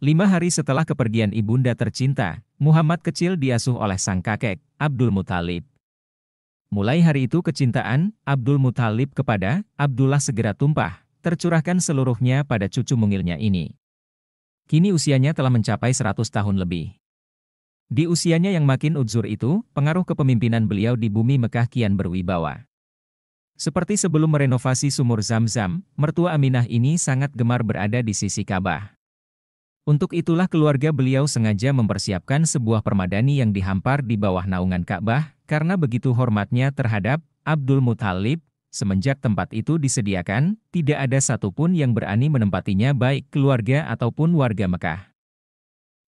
5 hari setelah kepergian ibunda tercinta, Muhammad kecil diasuh oleh sang kakek, Abdul Muthalib. Mulai hari itu kecintaan Abdul Muthalib kepada Abdullah segera tumpah, tercurahkan seluruhnya pada cucu mungilnya ini. Kini usianya telah mencapai 100 tahun lebih. Di usianya yang makin uzur itu, pengaruh kepemimpinan beliau di bumi Mekah kian berwibawa. Seperti sebelum merenovasi sumur Zam-Zam, mertua Aminah ini sangat gemar berada di sisi Ka'bah. Untuk itulah keluarga beliau sengaja mempersiapkan sebuah permadani yang dihampar di bawah naungan Ka'bah, karena begitu hormatnya terhadap Abdul Muthalib. Semenjak tempat itu disediakan, tidak ada satupun yang berani menempatinya baik keluarga ataupun warga Mekah.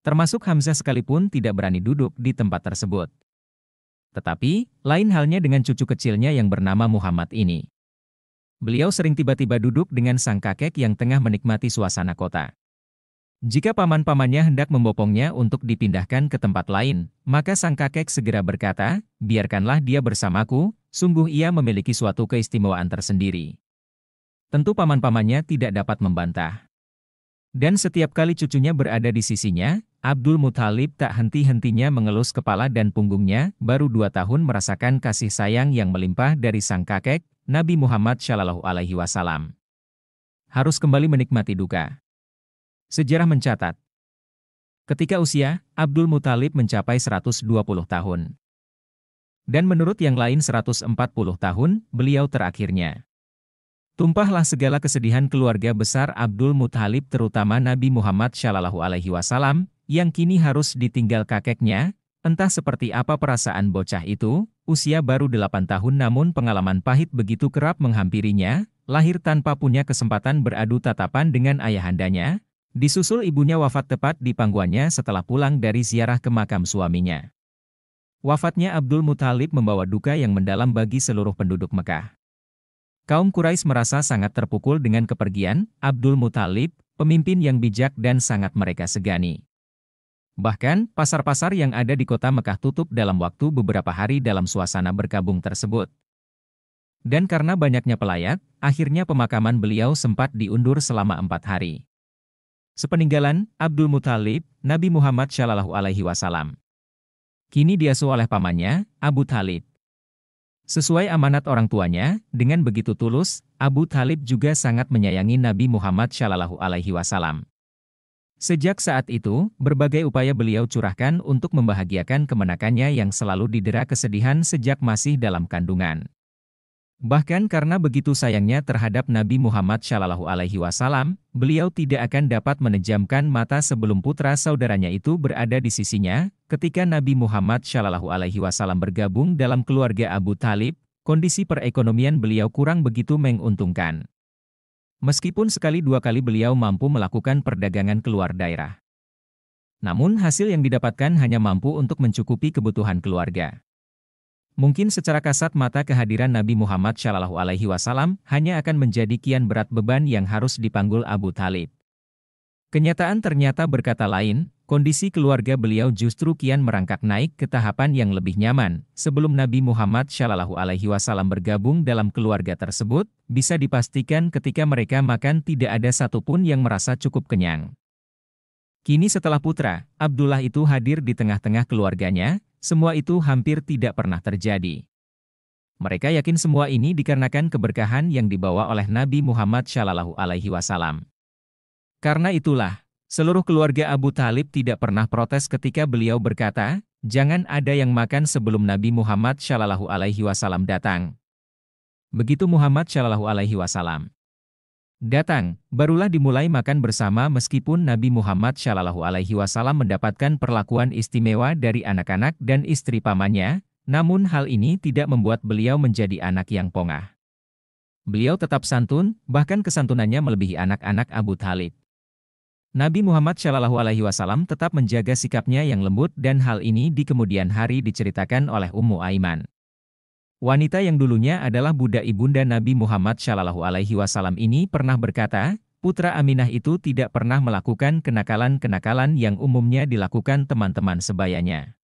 Termasuk Hamzah sekalipun tidak berani duduk di tempat tersebut. Tetapi, lain halnya dengan cucu kecilnya yang bernama Muhammad ini. Beliau sering tiba-tiba duduk dengan sang kakek yang tengah menikmati suasana kota. Jika paman-pamannya hendak membopongnya untuk dipindahkan ke tempat lain, maka sang kakek segera berkata, biarkanlah dia bersamaku, sungguh ia memiliki suatu keistimewaan tersendiri. Tentu paman-pamannya tidak dapat membantah. Dan setiap kali cucunya berada di sisinya, Abdul Muthalib tak henti-hentinya mengelus kepala dan punggungnya, baru 2 tahun merasakan kasih sayang yang melimpah dari sang kakek, Nabi Muhammad SAW. Harus kembali menikmati duka. Sejarah mencatat, ketika usia Abdul Muthalib mencapai 120 tahun. Dan menurut yang lain 140 tahun, beliau terakhirnya. Tumpahlah segala kesedihan keluarga besar Abdul Muthalib terutama Nabi Muhammad SAW, yang kini harus ditinggal kakeknya. Entah seperti apa perasaan bocah itu, usia baru 8 tahun namun pengalaman pahit begitu kerap menghampirinya, lahir tanpa punya kesempatan beradu tatapan dengan ayahandanya. Disusul ibunya wafat tepat di pangkuannya setelah pulang dari ziarah ke makam suaminya. Wafatnya Abdul Muthalib membawa duka yang mendalam bagi seluruh penduduk Mekah. Kaum Quraisy merasa sangat terpukul dengan kepergian Abdul Muthalib, pemimpin yang bijak dan sangat mereka segani. Bahkan, pasar-pasar yang ada di kota Mekah tutup dalam waktu beberapa hari dalam suasana berkabung tersebut. Dan karena banyaknya pelayat, akhirnya pemakaman beliau sempat diundur selama 4 hari. Sepeninggalan Abdul Muthalib, Nabi Muhammad SAW kini diasuh oleh pamannya, Abu Thalib. Sesuai amanat orang tuanya, dengan begitu tulus, Abu Thalib juga sangat menyayangi Nabi Muhammad SAW. Sejak saat itu, berbagai upaya beliau curahkan untuk membahagiakan kemenakannya yang selalu didera kesedihan sejak masih dalam kandungan. Bahkan karena begitu sayangnya terhadap Nabi Muhammad SAW, beliau tidak akan dapat menejamkan mata sebelum putra saudaranya itu berada di sisinya. Ketika Nabi Muhammad SAW bergabung dalam keluarga Abu Thalib, kondisi perekonomian beliau kurang begitu menguntungkan. Meskipun sekali 2 kali beliau mampu melakukan perdagangan keluar daerah. Namun hasil yang didapatkan hanya mampu untuk mencukupi kebutuhan keluarga. Mungkin secara kasat mata kehadiran Nabi Muhammad SAW hanya akan menjadi kian berat beban yang harus dipanggul Abu Thalib. Kenyataan ternyata berkata lain, kondisi keluarga beliau justru kian merangkak naik ke tahapan yang lebih nyaman. Sebelum Nabi Muhammad SAW bergabung dalam keluarga tersebut, bisa dipastikan ketika mereka makan tidak ada satupun yang merasa cukup kenyang. Kini setelah putra, Abdullah itu hadir di tengah-tengah keluarganya, semua itu hampir tidak pernah terjadi. Mereka yakin semua ini dikarenakan keberkahan yang dibawa oleh Nabi Muhammad SAW. Karena itulah, seluruh keluarga Abu Thalib tidak pernah protes ketika beliau berkata, jangan ada yang makan sebelum Nabi Muhammad SAW datang. Begitu Muhammad SAW datang, barulah dimulai makan bersama meskipun Nabi Muhammad SAW mendapatkan perlakuan istimewa dari anak-anak dan istri pamannya, namun hal ini tidak membuat beliau menjadi anak yang pongah. Beliau tetap santun, bahkan kesantunannya melebihi anak-anak Abu Thalib. Nabi Muhammad SAW tetap menjaga sikapnya yang lembut dan hal ini di kemudian hari diceritakan oleh Ummu Aiman. Wanita yang dulunya adalah budak ibunda Nabi Muhammad SAW ini pernah berkata, putra Aminah itu tidak pernah melakukan kenakalan-kenakalan yang umumnya dilakukan teman-teman sebayanya.